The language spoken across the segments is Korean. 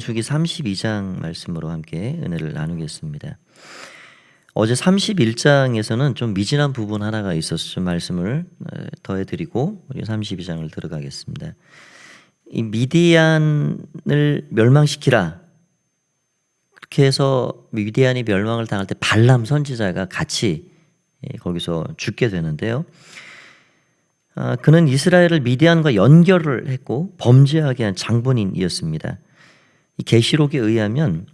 민수기 32장 말씀으로 함께 은혜를 나누겠습니다. 어제 31장에서는 좀 미진한 부분 하나가 있어서 좀 말씀을 더해드리고 우리 32장을 들어가겠습니다. 이 미디안을 멸망시키라, 그렇게 해서 미디안이 멸망을 당할 때 발람 선지자가 같이 거기서 죽게 되는데요. 그는 이스라엘을 미디안과 연결을 했고 범죄하게 한 장본인이었습니다. 이 계시록에 의하면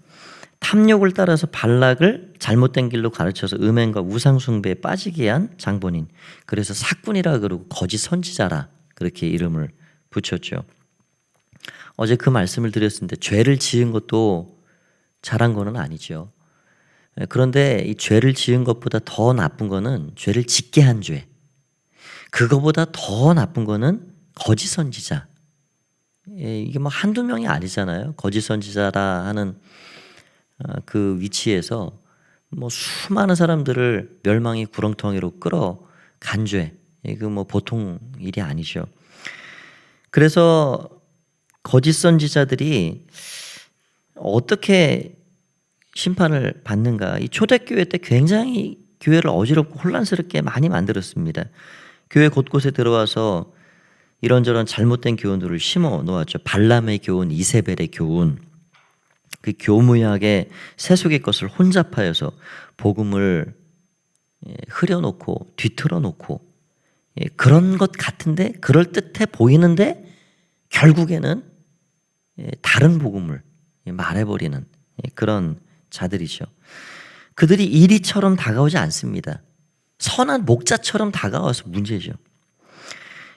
탐욕을 따라서 발락을 잘못된 길로 가르쳐서 음행과 우상 숭배에 빠지게 한 장본인, 그래서 사꾼이라 그러고 거짓 선지자라 그렇게 이름을 붙였죠. 어제 그 말씀을 드렸는데 죄를 지은 것도 잘한 거는 아니죠. 그런데 이 죄를 지은 것보다 더 나쁜 거는 죄를 짓게 한 죄, 그거보다 더 나쁜 거는 거짓 선지자. 이게 뭐 한두 명이 아니잖아요. 거짓 선지자라 하는 그 위치에서 뭐 수많은 사람들을 멸망의 구렁텅이로 끌어간 죄, 이거 뭐 보통 일이 아니죠. 그래서 거짓 선지자들이 어떻게 심판을 받는가? 이 초대교회 때 굉장히 교회를 어지럽고 혼란스럽게 많이 만들었습니다. 교회 곳곳에 들어와서 이런저런 잘못된 교훈들을 심어 놓았죠. 발람의 교훈, 이세벨의 교훈, 그 교무약의 세속의 것을 혼잡하여서 복음을 흐려놓고 뒤틀어놓고, 그런 것 같은데 그럴듯해 보이는데 결국에는 다른 복음을 말해버리는 그런 자들이죠. 그들이 이리처럼 다가오지 않습니다. 선한 목자처럼 다가와서 문제죠.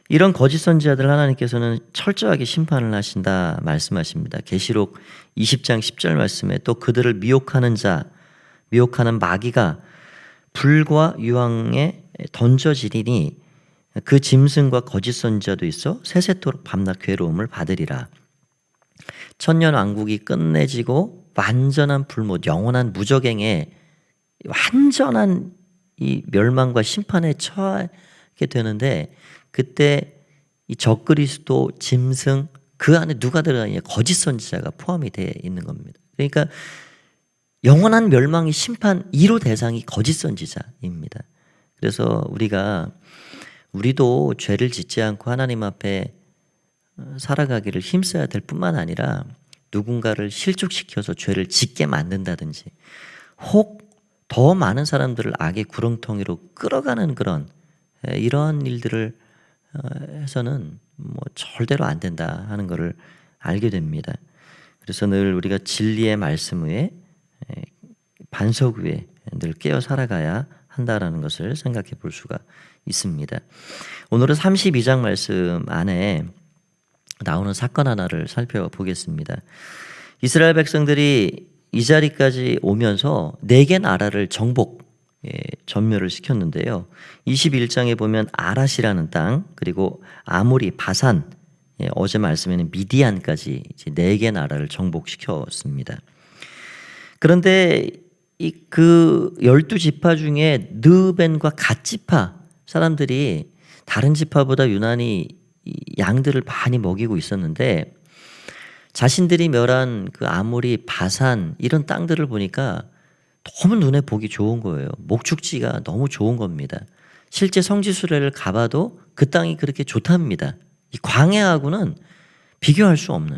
이런 거짓 선지자들 하나님께서는 철저하게 심판을 하신다 말씀하십니다. 계시록 20장 10절 말씀에 또 그들을 미혹하는 마귀가 불과 유황에 던져지리니 그 짐승과 거짓 선지자도 있어 세세토록 밤낮 괴로움을 받으리라. 천년 왕국이 끝내지고 완전한 불못, 영원한 무적행에 완전한 이 멸망과 심판에 처하게 되는데, 그때 이 적그리스도, 짐승, 그 안에 누가 들어가냐? 거짓 선지자가 포함이 되어 있는 겁니다. 그러니까 영원한 멸망의 심판 1호 대상이 거짓 선지자입니다. 그래서 우리도 죄를 짓지 않고 하나님 앞에 살아가기를 힘써야 될 뿐만 아니라 누군가를 실족시켜서 죄를 짓게 만든다든지, 혹 더 많은 사람들을 악의 구렁텅이로 끌어가는 그런 이러한 일들을 해서는 뭐 절대로 안 된다 하는 것을 알게 됩니다. 그래서 늘 우리가 진리의 말씀 위에, 반석 위에 늘 깨어 살아가야 한다라는 것을 생각해 볼 수가 있습니다. 오늘은 32장 말씀 안에 나오는 사건 하나를 살펴보겠습니다. 이스라엘 백성들이 이 자리까지 오면서 4개 나라를 전멸을 시켰는데요. 21장에 보면 아랏이라는 땅, 그리고 아모리, 바산, 어제 말씀에는 미디안까지 4개 나라를 정복시켰습니다. 그런데 그 12지파 중에 느벤과 갓지파 사람들이 다른 지파보다 유난히 양들을 많이 먹이고 있었는데, 자신들이 멸한 그 아모리, 바산 이런 땅들을 보니까 너무 눈에 보기 좋은 거예요. 목축지가 너무 좋은 겁니다. 실제 성지순례를 가봐도 그 땅이 그렇게 좋답니다. 이 광야하고는 비교할 수 없는.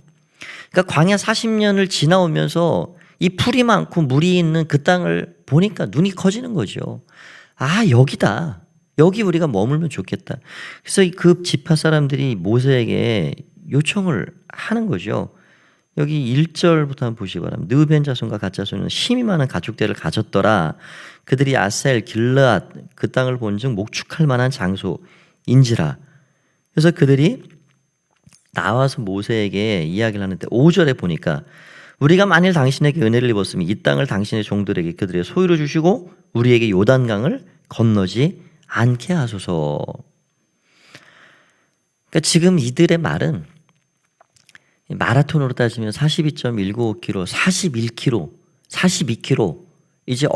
그러니까 광야 40년을 지나오면서 이 풀이 많고 물이 있는 그 땅을 보니까 눈이 커지는 거죠. 아, 여기다. 여기 우리가 머물면 좋겠다. 그래서 그 지파 사람들이 모세에게 요청을 하는 거죠. 여기 1절부터 한번 보시기 바랍니다. 느벤 자손과 갓 자손은 힘이 많은 가축대를 가졌더라. 그들이 아셀, 길르앗 그 땅을 본즉 목축할 만한 장소인지라. 그래서 그들이 나와서 모세에게 이야기를 하는데 5절에 보니까 우리가 만일 당신에게 은혜를 입었으면 이 땅을 당신의 종들에게 그들의 소유로 주시고 우리에게 요단강을 건너지 않게 하소서. 그러니까 지금 이들의 말은 마라톤으로 따지면 42.195km, 41km, 42km 이제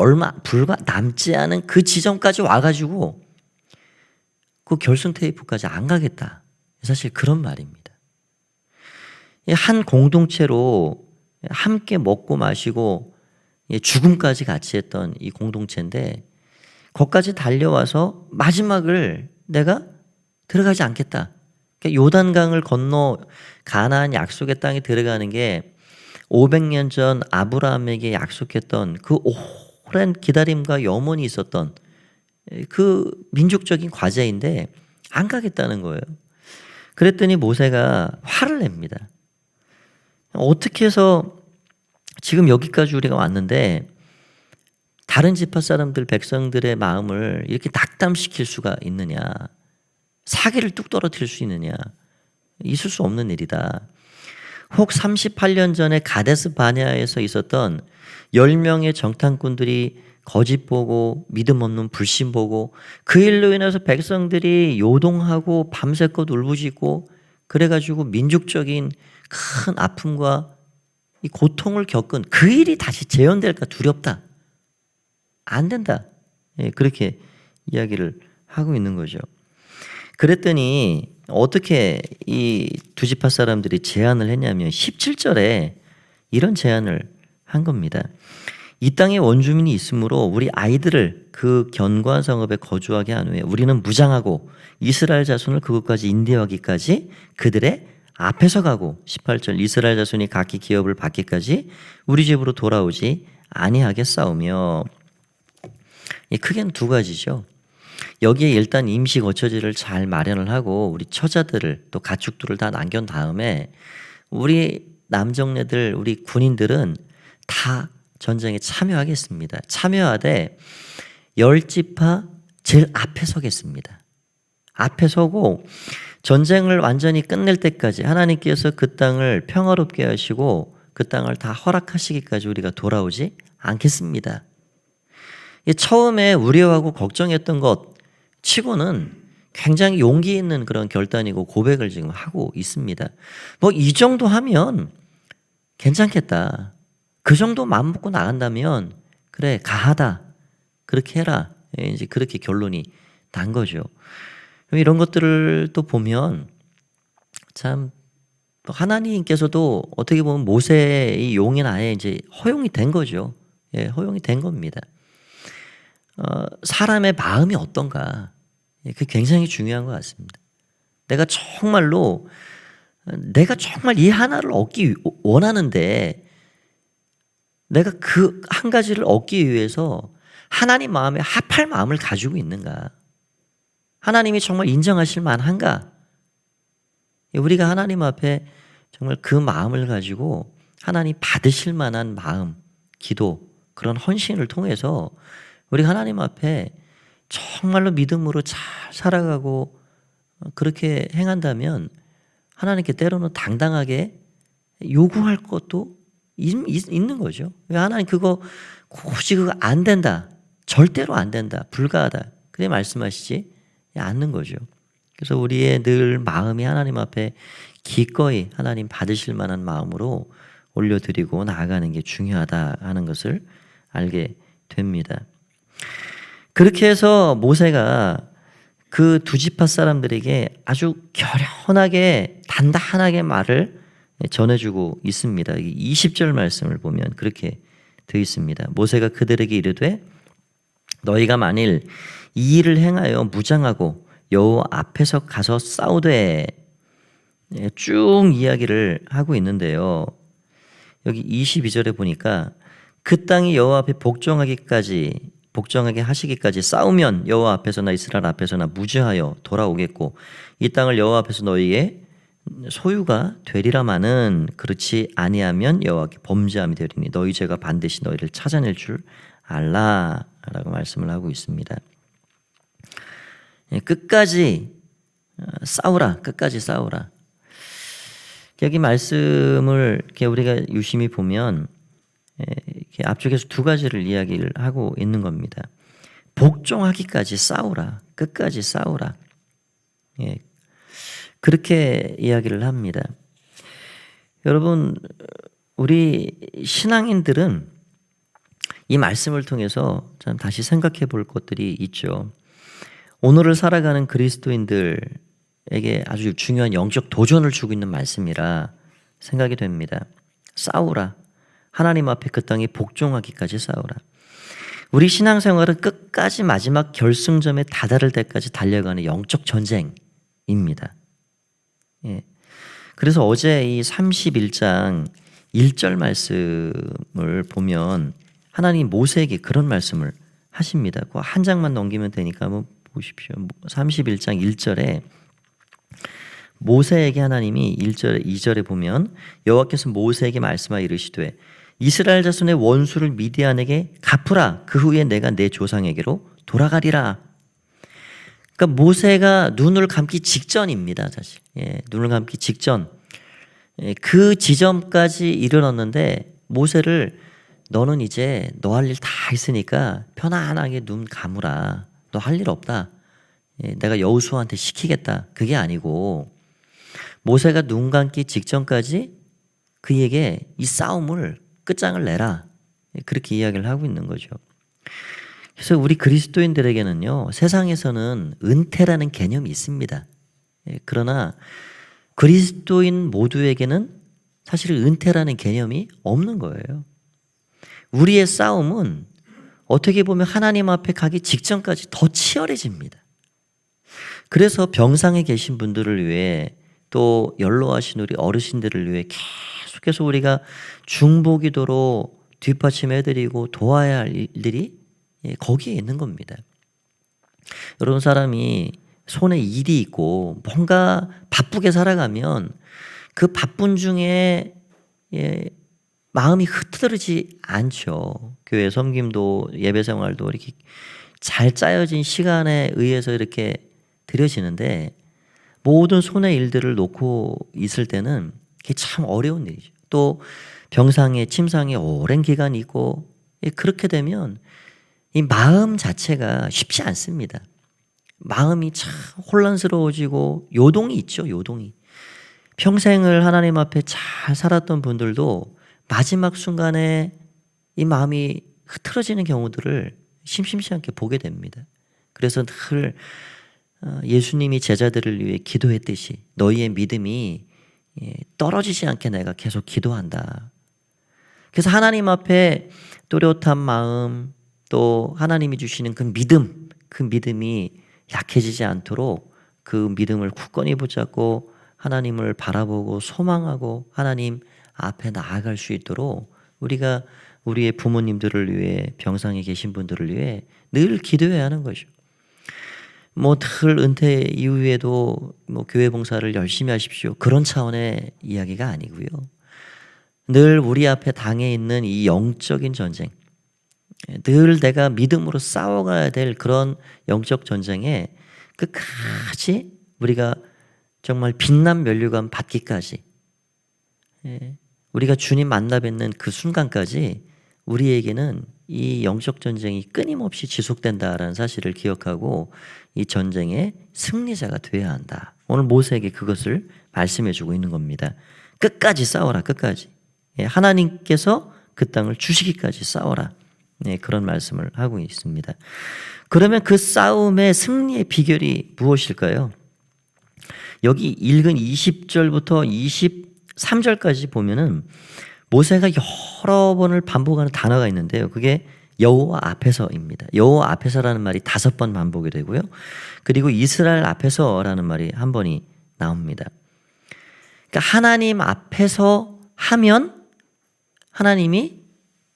불과 남지 않은 그 지점까지 와가지고 그 결승 테이프까지 안 가겠다. 사실 그런 말입니다. 한 공동체로 함께 먹고 마시고 죽음까지 같이 했던 이 공동체인데 거기까지 달려와서 마지막을 내가 들어가지 않겠다. 그러니까 요단강을 건너 가나안 약속의 땅에 들어가는 게 500년 전 아브라함에게 약속했던 그 오랜 기다림과 염원이 있었던 그 민족적인 과제인데 안 가겠다는 거예요. 그랬더니 모세가 화를 냅니다. 어떻게 해서 지금 여기까지 우리가 왔는데 다른 지파 사람들 백성들의 마음을 이렇게 낙담시킬 수가 있느냐, 사기를 뚝 떨어뜨릴 수 있느냐, 있을 수 없는 일이다. 혹 38년 전에 가데스 바네아에서 있었던 10명의 정탐꾼들이 거짓 보고 믿음 없는 불신 보고 그 일로 인해서 백성들이 요동하고 밤새껏 울부짖고 그래가지고 민족적인 큰 아픔과 이 고통을 겪은 그 일이 다시 재현될까 두렵다. 안 된다. 그렇게 이야기를 하고 있는 거죠. 그랬더니 어떻게 이 두 지파 사람들이 제안을 했냐면 17절에 이런 제안을 한 겁니다. 이 땅에 원주민이 있으므로 우리 아이들을 그 견고한 성읍에 거주하게 한 후에 우리는 무장하고 이스라엘 자손을 그곳까지 인도하기까지 그들의 앞에서 가고 18절 이스라엘 자손이 각기 기업을 받기까지 우리 집으로 돌아오지 아니하겠사오며 크게는 두 가지죠. 여기에 일단 임시 거처지를 잘 마련을 하고 우리 처자들을 또 가축들을 다 남긴 다음에 우리 남정네들 우리 군인들은 다 전쟁에 참여하겠습니다. 참여하되 10지파 제일 앞에 서겠습니다. 앞에 서고 전쟁을 완전히 끝낼 때까지 하나님께서 그 땅을 평화롭게 하시고 그 땅을 다 허락하시기까지 우리가 돌아오지 않겠습니다. 처음에 우려하고 걱정했던 것 치고는 굉장히 용기 있는 그런 결단이고 고백을 지금 하고 있습니다. 뭐 이 정도 하면 괜찮겠다. 그 정도 마음 먹고 나간다면 그래 가하다. 그렇게 해라. 이제 그렇게 결론이 난 거죠. 이런 것들을 또 보면 참 하나님께서도 어떻게 보면 모세의 용인 아예 이제 허용이 된 거죠. 허용이 된 겁니다. 사람의 마음이 어떤가? 그게 굉장히 중요한 것 같습니다. 내가 정말 이 하나를 얻기 원하는데 내가 그 한 가지를 얻기 위해서 하나님 마음에 합할 마음을 가지고 있는가? 하나님이 정말 인정하실 만한가? 우리가 하나님 앞에 정말 그 마음을 가지고 하나님 받으실 만한 마음, 기도, 그런 헌신을 통해서 우리 하나님 앞에 정말로 믿음으로 잘 살아가고 그렇게 행한다면 하나님께 때로는 당당하게 요구할 것도 있는 거죠. 하나님 그거 혹시 그거 안 된다. 절대로 안 된다. 불가하다. 그래 말씀하시지 않는 거죠. 그래서 우리의 늘 마음이 하나님 앞에 기꺼이 하나님 받으실 만한 마음으로 올려드리고 나아가는 게 중요하다 하는 것을 알게 됩니다. 그렇게 해서 모세가 그 두 지파 사람들에게 아주 결연하게 단단하게 말을 전해주고 있습니다. 20절 말씀을 보면 그렇게 되어 있습니다. 모세가 그들에게 이르되 너희가 만일 이 일을 행하여 무장하고 여호와 앞에서 가서 싸우되 쭉 이야기를 하고 있는데요. 여기 22절에 보니까 그 땅이 여호와 앞에 복종하게 하시기까지 싸우면 여호와 앞에서나 이스라엘 앞에서나 무죄하여 돌아오겠고 이 땅을 여호와 앞에서 너희의 소유가 되리라마는 그렇지 아니하면 여호와께 범죄함이 되리니 너희 죄가 반드시 너희를 찾아낼 줄 알라라고 말씀을 하고 있습니다. 끝까지 싸우라. 끝까지 싸우라. 여기 말씀을 이렇게 우리가 유심히 보면 이렇게 앞쪽에서 두 가지를 이야기를 하고 있는 겁니다. 복종하기까지 싸우라. 끝까지 싸우라. 그렇게 이야기를 합니다. 여러분, 우리 신앙인들은 이 말씀을 통해서 참 다시 생각해 볼 것들이 있죠. 오늘을 살아가는 그리스도인들에게 아주 중요한 영적 도전을 주고 있는 말씀이라 생각이 됩니다. 싸우라. 하나님 앞에 그 땅에 복종하기까지 싸우라. 우리 신앙생활은 끝까지 마지막 결승점에 다다를 때까지 달려가는 영적 전쟁입니다. 예. 그래서 어제 이 31장 1절 말씀을 보면 하나님 모세에게 그런 말씀을 하십니다. 그 한 장만 넘기면 되니까 한번 보십시오. 31장 1절에 모세에게 하나님이 1절, 2절에 보면 여호와께서 모세에게 말씀하여 이르시되 이스라엘 자손의 원수를 미디안에게 갚으라. 그 후에 내가 내 조상에게로 돌아가리라. 그러니까 모세가 눈을 감기 직전입니다. 사실 눈을 감기 직전 그 지점까지 이르렀는데 모세를 너는 이제 너 할 일 다 했으니까 편안하게 눈 감으라. 너 할 일 없다. 내가 여호수아한테 시키겠다. 그게 아니고 모세가 눈 감기 직전까지 그에게 이 싸움을 끝장을 내라. 그렇게 이야기를 하고 있는 거죠. 그래서 우리 그리스도인들에게는요, 세상에서는 은퇴라는 개념이 있습니다. 그러나 그리스도인 모두에게는 사실 은퇴라는 개념이 없는 거예요. 우리의 싸움은 어떻게 보면 하나님 앞에 가기 직전까지 더 치열해집니다. 그래서 병상에 계신 분들을 위해 또 연로하신 우리 어르신들을 위해 계속해서 우리가 중보기도로 뒷받침해드리고 도와야 할 일들이 거기에 있는 겁니다. 여러분 사람이 손에 일이 있고 뭔가 바쁘게 살아가면 그 바쁜 중에 마음이 흐트러지지 않죠. 교회 섬김도 예배생활도 이렇게 잘 짜여진 시간에 의해서 이렇게 드려지는데 모든 손의 일들을 놓고 있을 때는 그게 참 어려운 일이죠. 또 병상에 침상에 오랜 기간이 있고 그렇게 되면 이 마음 자체가 쉽지 않습니다. 마음이 참 혼란스러워지고 요동이 있죠. 요동이. 평생을 하나님 앞에 잘 살았던 분들도 마지막 순간에 이 마음이 흐트러지는 경우들을 심심치 않게 보게 됩니다. 그래서 늘 예수님이 제자들을 위해 기도했듯이 너희의 믿음이 떨어지지 않게 내가 계속 기도한다. 그래서 하나님 앞에 또렷한 마음 또 하나님이 주시는 그 믿음이 약해지지 않도록 그 믿음을 굳건히 붙잡고 하나님을 바라보고 소망하고 하나님 앞에 나아갈 수 있도록 우리가 우리의 부모님들을 위해 병상에 계신 분들을 위해 늘 기도해야 하는 거죠. 늘 은퇴 이후에도 교회 봉사를 열심히 하십시오. 그런 차원의 이야기가 아니고요. 늘 우리 앞에 당해 있는 이 영적인 전쟁, 늘 내가 믿음으로 싸워가야 될 그런 영적 전쟁에 끝까지 우리가 정말 빛난 면류관 받기까지 우리가 주님 만나 뵙는 그 순간까지 우리에게는 이 영적 전쟁이 끊임없이 지속된다라는 사실을 기억하고 이 전쟁의 승리자가 되어야 한다. 오늘 모세에게 그것을 말씀해주고 있는 겁니다. 끝까지 싸워라. 끝까지. 하나님께서 그 땅을 주시기까지 싸워라. 그런 말씀을 하고 있습니다. 그러면 그 싸움의 승리의 비결이 무엇일까요? 여기 읽은 20절부터 23절까지 보면은 모세가 여러 번을 반복하는 단어가 있는데요. 그게 여호와 앞에서입니다. 여호와 앞에서라는 말이 5번 반복이 되고요. 그리고 이스라엘 앞에서라는 말이 한 번이 나옵니다. 그러니까 하나님 앞에서 하면 하나님이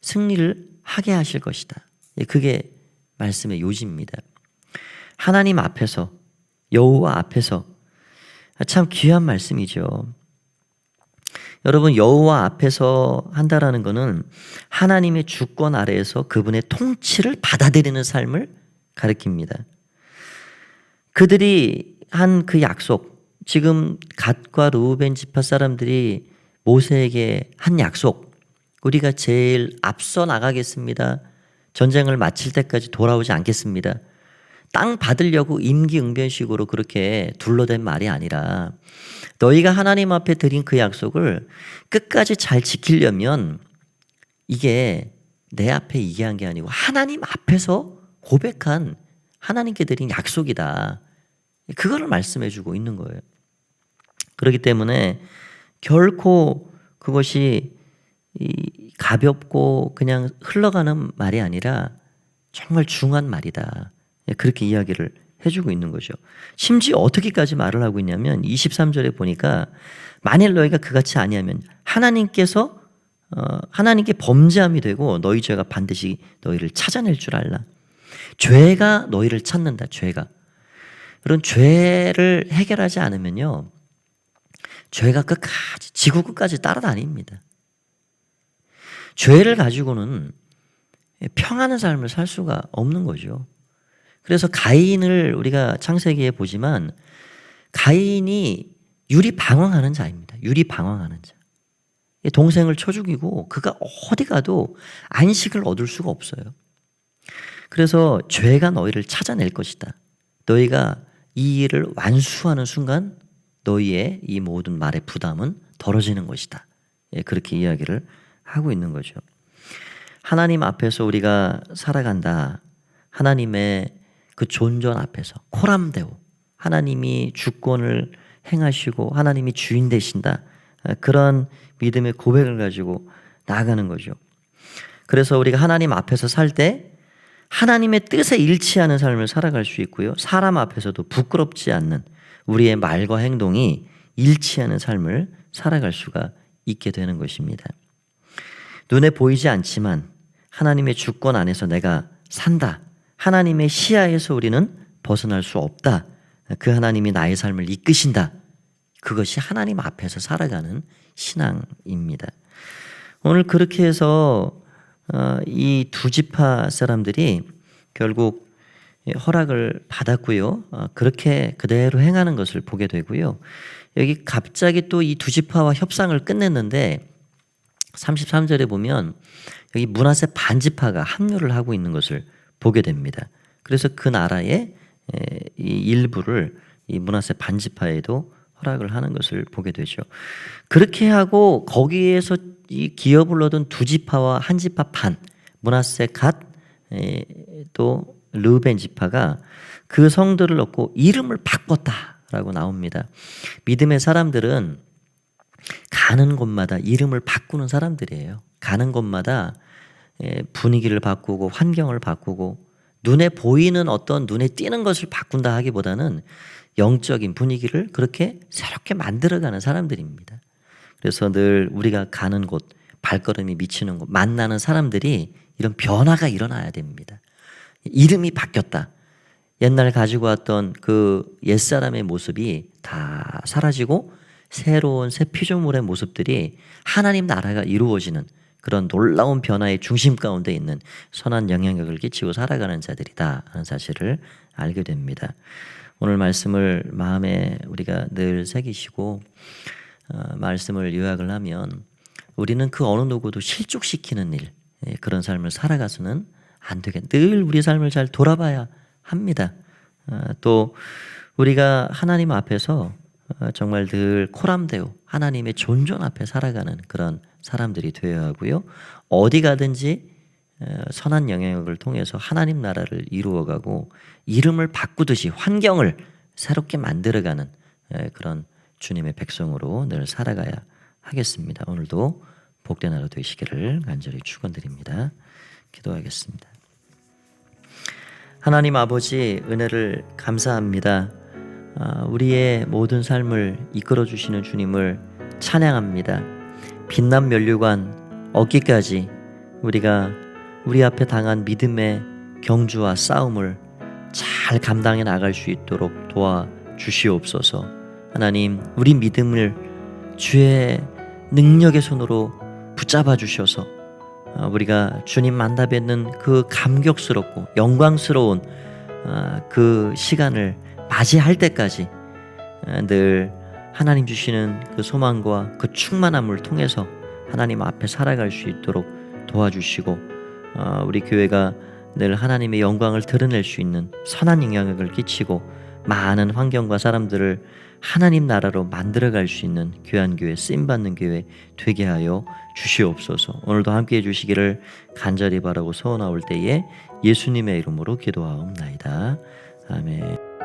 승리를 하게 하실 것이다. 그게 말씀의 요지입니다. 하나님 앞에서, 여호와 앞에서. 참 귀한 말씀이죠. 여러분, 여호와 앞에서 한다라는 것은 하나님의 주권 아래에서 그분의 통치를 받아들이는 삶을 가리킵니다. 그들이 한 그 약속, 지금 갓과 르우벤 지파 사람들이 모세에게 한 약속, 우리가 제일 앞서 나가겠습니다. 전쟁을 마칠 때까지 돌아오지 않겠습니다. 땅 받으려고 임기응변식으로 그렇게 둘러댄 말이 아니라 너희가 하나님 앞에 드린 그 약속을 끝까지 잘 지키려면 이게 내 앞에 얘기한 게 아니고 하나님 앞에서 고백한 하나님께 드린 약속이다. 그거를 말씀해 주고 있는 거예요. 그렇기 때문에 결코 그것이 이 가볍고 그냥 흘러가는 말이 아니라 정말 중요한 말이다. 그렇게 이야기를 해주고 있는 거죠. 심지어 어떻게까지 말을 하고 있냐면 23절에 보니까 만일 너희가 그같이 아니하면 하나님께 범죄함이 되고 너희 죄가 반드시 너희를 찾아낼 줄 알라. 죄가 너희를 찾는다. 죄가. 그런 죄를 해결하지 않으면요, 죄가 끝까지 지구 끝까지 따라다닙니다. 죄를 가지고는 평안한 삶을 살 수가 없는 거죠. 그래서 가인을 우리가 창세기에 보지만 가인이 유리방황하는 자입니다. 유리방황하는 자. 동생을 쳐 죽이고 그가 어디 가도 안식을 얻을 수가 없어요. 그래서 죄가 너희를 찾아낼 것이다. 너희가 이 일을 완수하는 순간 너희의 이 모든 말의 부담은 덜어지는 것이다. 그렇게 이야기를 하고 있는 거죠. 하나님 앞에서 우리가 살아간다. 하나님의 그 존전 앞에서 코람데오, 하나님이 주권을 행하시고 하나님이 주인 되신다. 그런 믿음의 고백을 가지고 나아가는 거죠. 그래서 우리가 하나님 앞에서 살 때 하나님의 뜻에 일치하는 삶을 살아갈 수 있고요. 사람 앞에서도 부끄럽지 않는 우리의 말과 행동이 일치하는 삶을 살아갈 수가 있게 되는 것입니다. 눈에 보이지 않지만 하나님의 주권 안에서 내가 산다. 하나님의 시야에서 우리는 벗어날 수 없다. 그 하나님이 나의 삶을 이끄신다. 그것이 하나님 앞에서 살아가는 신앙입니다. 오늘 그렇게 해서 이 두 지파 사람들이 결국 허락을 받았고요. 그렇게 그대로 행하는 것을 보게 되고요. 여기 갑자기 또 이 두 지파와 협상을 끝냈는데 33절에 보면 여기 므낫세 반지파가 합류를 하고 있는 것을 보게 됩니다. 그래서 그 나라의 이 일부를 이 므낫세 반지파에도 허락을 하는 것을 보게 되죠. 그렇게 하고 거기에서 이 기업을 얻은 두 지파와 한 지파 반, 므낫세 갓, 또 르우벤 지파가 그 성들을 얻고 이름을 바꿨다라고 나옵니다. 믿음의 사람들은 가는 곳마다 이름을 바꾸는 사람들이에요. 가는 곳마다 분위기를 바꾸고 환경을 바꾸고 눈에 보이는 어떤 눈에 띄는 것을 바꾼다 하기보다는 영적인 분위기를 그렇게 새롭게 만들어가는 사람들입니다. 그래서 늘 우리가 가는 곳, 발걸음이 미치는 곳, 만나는 사람들이 이런 변화가 일어나야 됩니다. 이름이 바뀌었다. 옛날 가지고 왔던 그 옛사람의 모습이 다 사라지고 새로운 새 피조물의 모습들이 하나님 나라가 이루어지는 그런 놀라운 변화의 중심 가운데 있는 선한 영향력을 끼치고 살아가는 자들이다 하는 사실을 알게 됩니다. 오늘 말씀을 마음에 우리가 늘 새기시고 말씀을 요약을 하면 우리는 그 어느 누구도 실족시키는 일, 그런 삶을 살아가서는 안 되게 늘 우리 삶을 잘 돌아봐야 합니다. 또 우리가 하나님 앞에서 정말 늘 코람데오 하나님의 존전 앞에 살아가는 그런 사람들이 되어야 하고요. 어디 가든지 선한 영향력을 통해서 하나님 나라를 이루어가고 이름을 바꾸듯이 환경을 새롭게 만들어가는 그런 주님의 백성으로 늘 살아가야 하겠습니다. 오늘도 복된 하루 되시기를 간절히 축원드립니다. 기도하겠습니다. 하나님 아버지 은혜를 감사합니다. 우리의 모든 삶을 이끌어 주시는 주님을 찬양합니다. 빛난 면류관 얻기까지 우리가 우리 앞에 당한 믿음의 경주와 싸움을 잘 감당해 나갈 수 있도록 도와주시옵소서. 하나님, 우리 믿음을 주의 능력의 손으로 붙잡아 주셔서 우리가 주님 만나 뵙는 그 감격스럽고 영광스러운 그 시간을 맞이할 때까지 늘 하나님 주시는 그 소망과 그 충만함을 통해서 하나님 앞에 살아갈 수 있도록 도와주시고 우리 교회가 늘 하나님의 영광을 드러낼 수 있는 선한 영향력을 끼치고 많은 환경과 사람들을 하나님 나라로 만들어갈 수 있는 귀한 교회, 쓰임받는 교회 되게 하여 주시옵소서. 오늘도 함께해 주시기를 간절히 바라고 소원하올 때에 예수님의 이름으로 기도하옵나이다. 아멘.